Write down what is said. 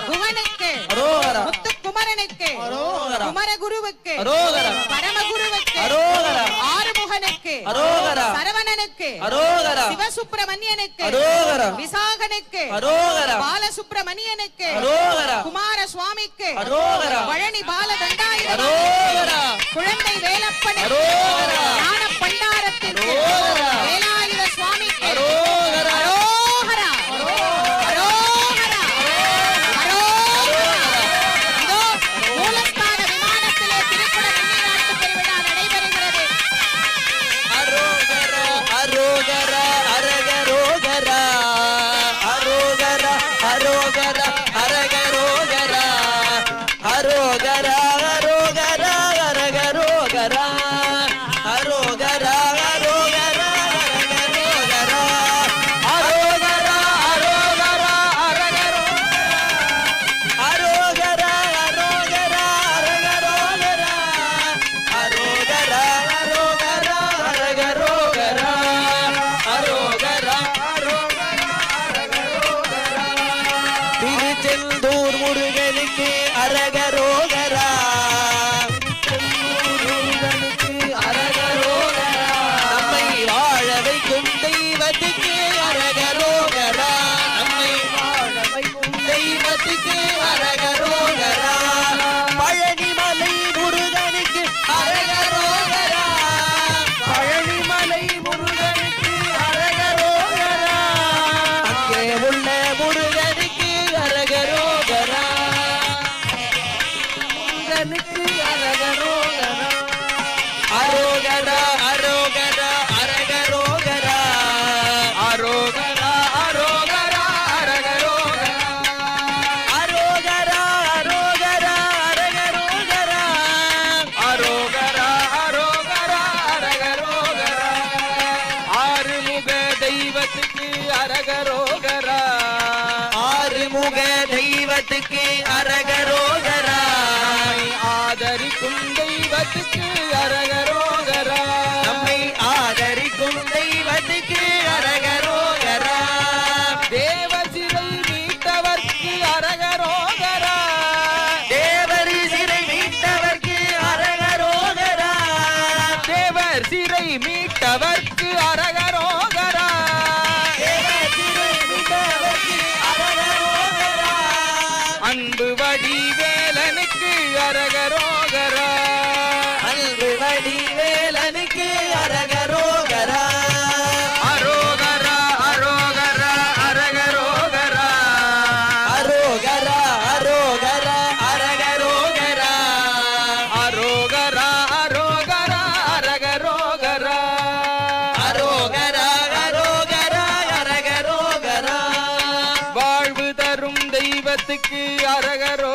குகனுக்கு முத்துக்குமரனுக்கு குமரகுருவுக்கு பரமகுருவுக்கு ஆறுமுகனுக்கு சரவணனுக்கு சிவசுப்பிரமணியனுக்கு விசாகனுக்கு பாலசுப்பிரமணியனுக்கு குமார சுவாமிக்கு பழனி பாலதண்டாயுதம் குழந்தை வேலப்பனுக்கு ஞான பண்டாரத்திற்கு வேலாயுத சுவாமிக்கு அரகரோகரா ஆதரிக்கும் தெய்வத்துக்கு அரகரோகரா நம்மை ஆதரிக்கும் தெய்வத்துக்கு அரகரோகரா தேவர் சிறை மீட்டவர்க்கு அரகரோகரா தேவர் சிறை மீட்டவர்க்கு அரகரோகரா தேவர் சிறை மீட்டவர்க்கு அரகரோகரா அன்பு வடிவேலனுக்கு அரகரோகரா அன்பு வடிவேலனுக்கு அரகரோகரா அரோகரா அரோகரா அரகரோகரா அரோகரா அரோகரா அரகரோகரா அரோகரா அரோகரா அரகரோகரா அரோகரா அரோகரா அரகரோகரா வாழ்வு தரும் தெய்வத்துக்கு அரகரோ